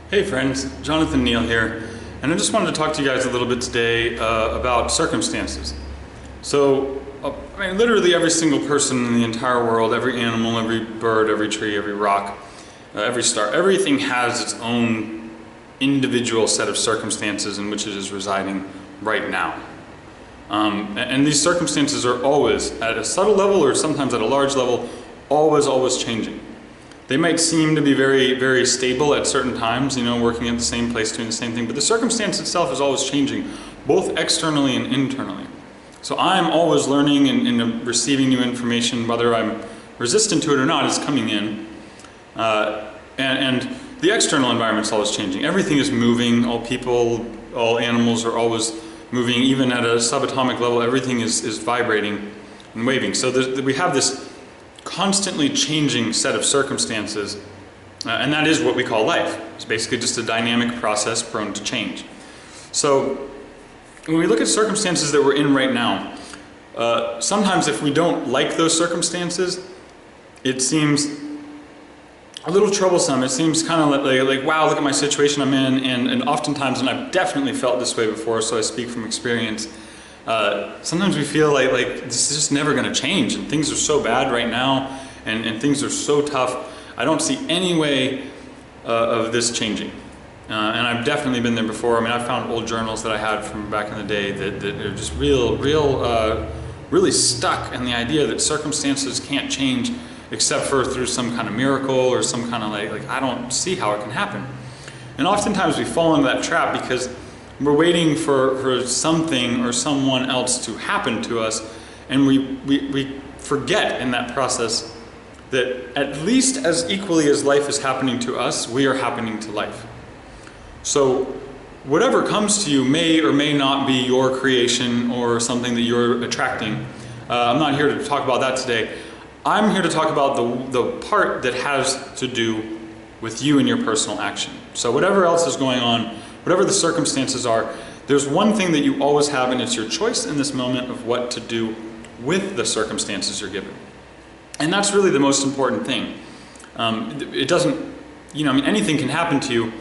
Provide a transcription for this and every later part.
Hey friends, Jonathan Neal here, and I just wanted to talk to you guys a little bit today about circumstances. So, literally every single person in the entire world, every animal, every bird, every tree, every rock, every star, everything has its own individual set of circumstances in which it is residing right now. And these circumstances are always, at a subtle level or sometimes at a large level, always changing. They might seem to be very stable at certain times, working at the same place, doing the same thing, but the circumstance itself is always changing, both externally and internally. So I'm always learning and receiving new information, whether I'm resistant to it or not, is coming in. And the external environment's always changing. Everything is moving, all people, all animals are always moving, even at a subatomic level, everything is vibrating and waving. So we have this constantly changing set of circumstances, and that is what we call life. It's basically just a dynamic process prone to change. So when we look at circumstances that we're in right now, sometimes if we don't like those circumstances, it seems a little troublesome. It seems kind of like wow, look at my situation I'm in, and oftentimes, and I've definitely felt this way before, so I speak from experience, sometimes we feel like this is just never going to change, and things are so bad right now, and things are so tough. I don't see any way of this changing. And I've definitely been there before. I found old journals that I had from back in the day that are just really stuck in the idea that circumstances can't change except for through some kind of miracle or some kind of like I don't see how it can happen. And oftentimes we fall into that trap because we're waiting for something or someone else to happen to us, and we forget in that process that at least as equally as life is happening to us, we are happening to life. So whatever comes to you may or may not be your creation or something that you're attracting. I'm not here to talk about that today. I'm here to talk about the part that has to do with you and your personal action. So whatever else is going on, whatever the circumstances are, there's one thing that you always have, and it's your choice in this moment of what to do with the circumstances you're given. And that's really the most important thing. It doesn't, anything can happen to you,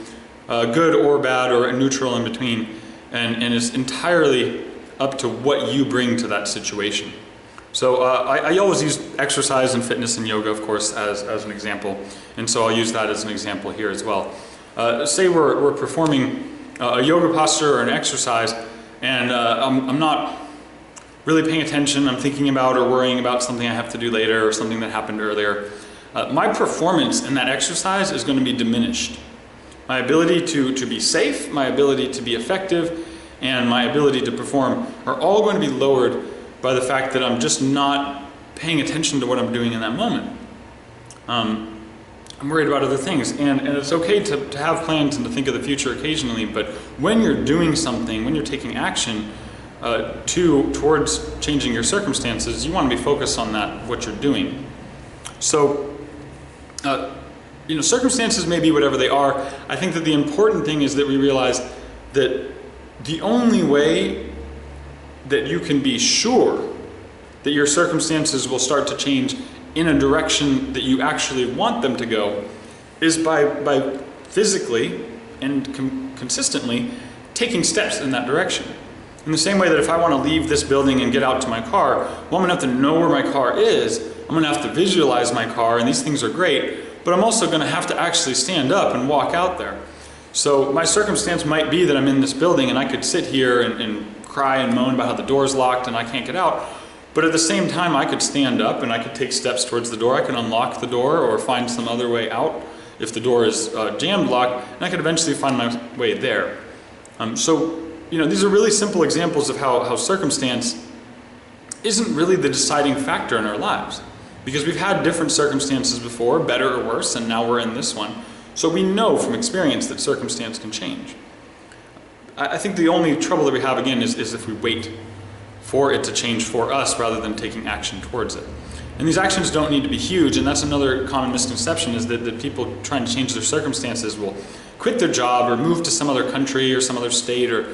good or bad or neutral in between, and it's entirely up to what you bring to that situation. So I always use exercise and fitness and yoga, of course, as an example, and so I'll use that as an example here as well. Say we're performing a yoga posture or an exercise, and I'm not really paying attention. I'm thinking about or worrying about something I have to do later or something that happened earlier. My performance in that exercise is going to be diminished. My ability to be safe, my ability to be effective, and my ability to perform are all going to be lowered by the fact that I'm just not paying attention to what I'm doing in that moment. I'm worried about other things, and it's okay to have plans and to think of the future occasionally, but when you're doing something, when you're taking action towards changing your circumstances, you want to be focused on that, what you're doing. So, circumstances may be whatever they are. I think that the important thing is that we realize that the only way that you can be sure that your circumstances will start to change in a direction that you actually want them to go is by physically and consistently taking steps in that direction. In the same way that if I want to leave this building and get out to my car, well, I'm going to have to know where my car is, I'm going to have to visualize my car, and these things are great, but I'm also going to have to actually stand up and walk out there. So my circumstance might be that I'm in this building and I could sit here and cry and moan about how the door's locked and I can't get out, but at the same time I could stand up and I could take steps towards the door. I could unlock the door or find some other way out if the door is jammed locked, and I could eventually find my way there. These are really simple examples of how circumstance isn't really the deciding factor in our lives, because we've had different circumstances before, better or worse, and now we're in this one. So we know from experience that circumstance can change. I think the only trouble that we have, again, is if we wait for it to change for us rather than taking action towards it. And these actions don't need to be huge, and that's another common misconception, is that people trying to change their circumstances will quit their job or move to some other country or some other state or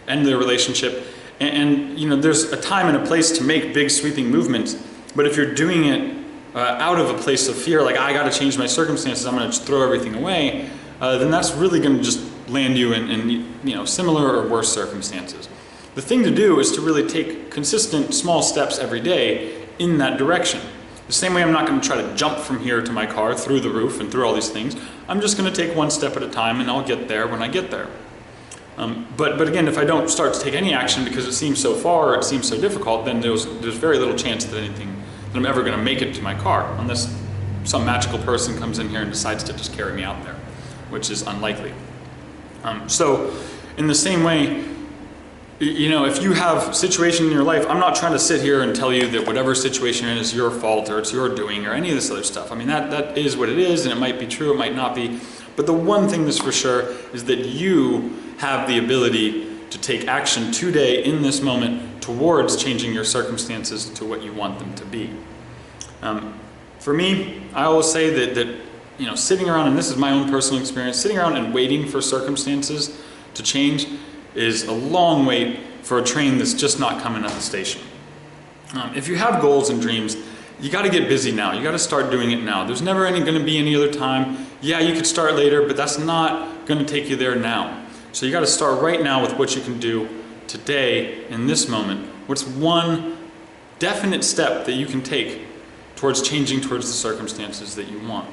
end their relationship. And there's a time and a place to make big sweeping movements, but if you're doing it out of a place of fear, like I got to change my circumstances, I'm going to throw everything away, then that's really going to just land you in similar or worse circumstances. The thing to do is to really take consistent small steps every day in that direction. The same way I'm not going to try to jump from here to my car through the roof and through all these things. I'm just going to take one step at a time, and I'll get there when I get there. But again, if I don't start to take any action because it seems so far or it seems so difficult, then there's very little chance that I'm ever going to make it to my car, unless some magical person comes in here and decides to just carry me out there, which is unlikely. So in the same way, if you have a situation in your life, I'm not trying to sit here and tell you that whatever situation you're in is your fault or it's your doing or any of this other stuff. I mean, that is what it is, and it might be true, it might not be. But the one thing that's for sure is that you have the ability to take action today in this moment towards changing your circumstances to what you want them to be. For me, I always say that sitting around, and this is my own personal experience, sitting around and waiting for circumstances to change is a long wait for a train that's just not coming at the station. If you have goals and dreams, you got to get busy now. You got to start doing it now. There's never going to be any other time. Yeah, you could start later, but that's not going to take you there now. So you got to start right now with what you can do today in this moment. What's one definite step that you can take towards changing towards the circumstances that you want?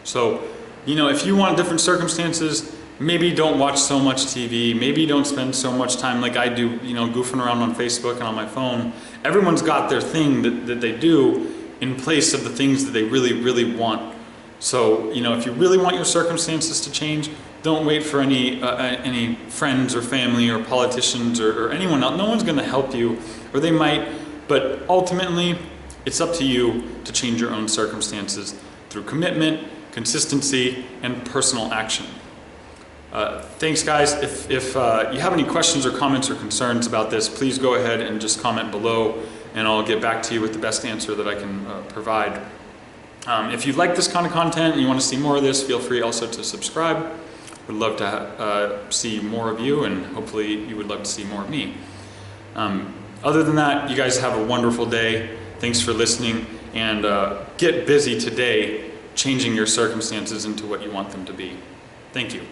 So, if you want different circumstances, maybe don't watch so much TV, maybe don't spend so much time like I do, goofing around on Facebook and on my phone. Everyone's got their thing that they do in place of the things that they really, really want. So, if you really want your circumstances to change, don't wait for any friends or family or politicians or anyone else. No one's going to help you, or they might, but ultimately, it's up to you to change your own circumstances through commitment, consistency, and personal action. Thanks, guys. If you have any questions or comments or concerns about this, please go ahead and just comment below, and I'll get back to you with the best answer that I can provide. If you like this kind of content and you want to see more of this, feel free also to subscribe. Would love to see more of you, and hopefully you would love to see more of me. Other than that, you guys have a wonderful day. Thanks for listening, and get busy today changing your circumstances into what you want them to be. Thank you.